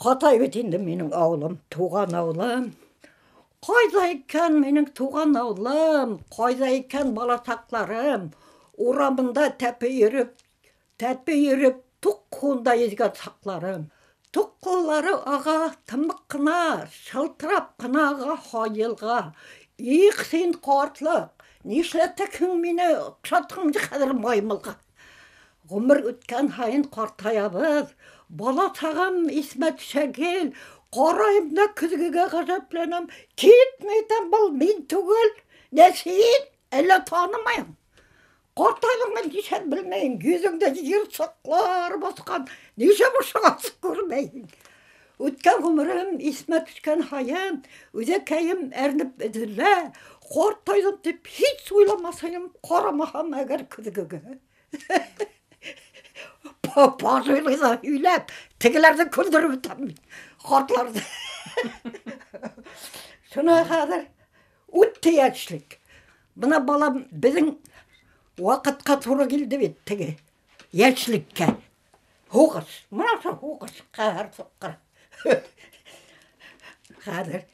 Қатай бетінде менің ауылым, туған ауылым. Қайда екен менің туған ауылым, қайда екен балатақтарым. Урамында тәпе үйіріп, тұқ қолында езген сақларым. Тұқ қолары аға тымық қына, шылтырап қынаға хайылға. Иық сен қартлық, нешлетті кің мені ұқсатқыңды қадыр маймылға. Ғұмыр өткен хайын қартаябыз, бала тағам исмет шәгел, қарайымда күзгіге ғажапленім, кетмейтін бұл мен түгел, не сен әлі танымайым. Қартайдың мен дешен білмейін, кезіңде жер сақлар басқан, неше бұшығасы көрмейін. Өткен ғұмырым исмет үшкен хайын, өзекейім әрніп әділі, қартайдым деп hiç ойламасайым, қарамахам әгер күзгіге. Баз ойлайда үйлеп, тігілерді күлдіріп өтемін, қартларды. Шына қадыр, өтті етшілік. Бұна балам біздің уақытқа тұры келді беттіге, етшілікке. Хоғыз, мұнаса хоғыз, қағар соққыр. Қадыр,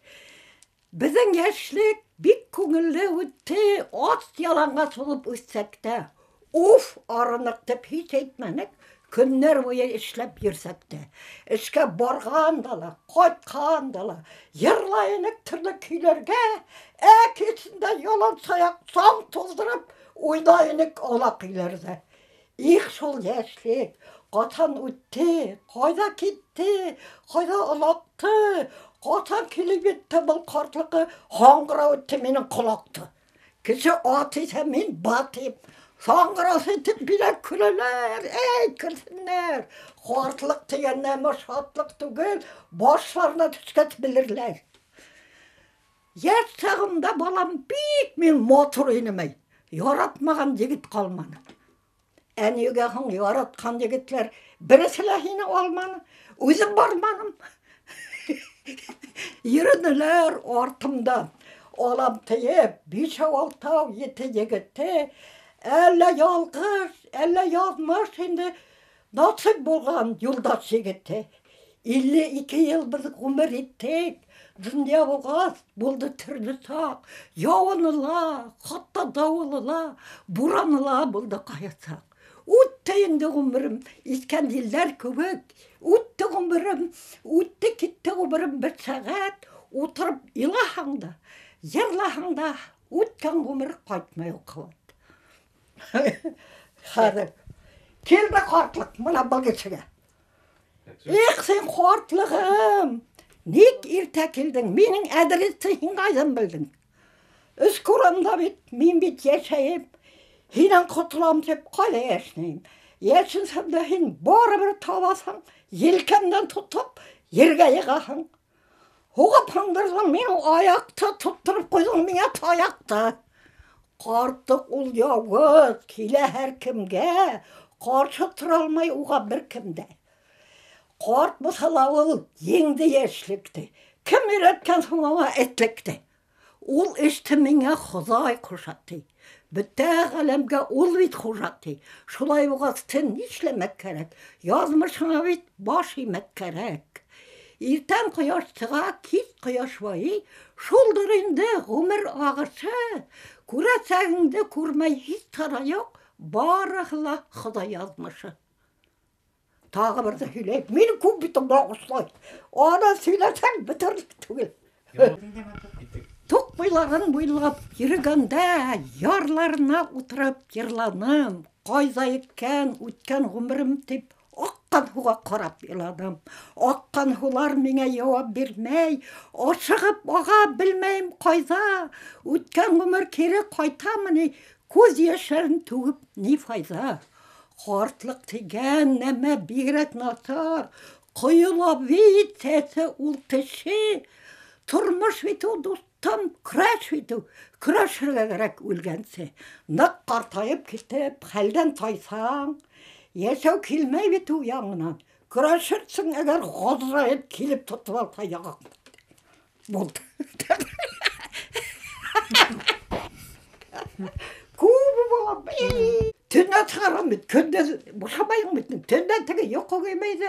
біздің етшілік бек көңілі өтті, от яланға солып өтсәкті. Уф, арынық деп hiç етмәнік. Күннер бойы ішлеп ерсәкті. Ішке барғандала, қайтқандала, ерлайынық түрлі күйлерге, әкесінде ялан саяқ сан тоздырып, ойнайынық ола күйлерді. Иқ сол яшілік, қатан өтті, қайда кетті, қайда олақты, қатан келіп етті бұл қартлықы, хаңғыра өтті менің құлақты. Кіші атыса мен батып, саңғырасы етіп білек күлелер, күлсінлер. Қартылық деген нәмі шатлық түгел, башларына түскет білірлер. Ет сағымда балам бейік мен мотор енемей, яратмаған жегіт қалманы. Әнеге ғың яратқан жегітлер бірі сіләхіне алманы, өзім барманым. Ерінілер артымда, олам тейіп, бейші алтау еті жегітті, әлі ялғыз, әлі язмаш енді насып болған юлдас жегітті. 52 ел біз ғұмыр еттік, дүния болғас, болды түрлі сақ, яуыныла, қатта дауылыла, бураныла болды қаясақ. Өтті енді ғұмырым, искен елдер көбік, өтті ғұмырым, өтті кетті ғұмырым бір сағат, отырып илахаңда, ерлахаңда, өткен ғұмыр қайтмай қалады. Қадыр, келді қартылық, мұна бұл кешіге. Еқ сен қартылығым, нек ерте келдің, менің әдіретті қайдан білдің. Үз көремді бет, мен бет ешейіп, хинан құтылам деп қайда ешінейім. Ешінсем де хин бары бір табасаң, елкемден тұтып, ерге еғаһың. Оғап хаңдырдың, мен аяқты тұттырып қойдың, мен аяқты. Қартық ұл яуыз, келе әр кімге, қаршы тұра алмай уға бір кімде. Қарт мұсалауыл еңді ешілікті, кім үйреткен соңыма әтлікті. Ол ішті менге Құдай құжатты, бүтті ғалемге ол бет құжатты. Шулай ұғастын нешлемек керек, язмышыңа бет баш емек керек. Ертен құяш тұға, кет құяш байы, шолдырынды ғұмыр ағышы, көрәсәңді көрмей hiç тара жоқ, барығыла Құдай язмышы. Тағы бірді сөйлейіп, мені көп бітім бағышлайды. Ана сөйлесең бітірлік түгел. Тоқ бойларын бойлап ерігенде, ярларына отырып ерланым, қайда еккен, өткен ғұмырым деп, аққан хуға қарап еладым. Аққан хулар менге жауап бермей, ашығып аға білмейм қайда. Өткен ғұмыр кері қайтамыны, көз ешерін төгіп не файда. Қартылық деген нәмә бигрәк насар, құйыла бейт сәсі ұл тіші. Тұрмыш бету достым, күрәш бету, күрәшірге керек өлгенсе. Нық қартайып кетіп, хәлден тайсаң, ешеу келмей бету яңынан. Күрәшірсің әгер ғозырайып келіп тұтып алса яғақ. Болды. Көбі болам. Түнде шығарам бет, күнде бұшамайың бетін. Түнде тіге йоққа көймейді.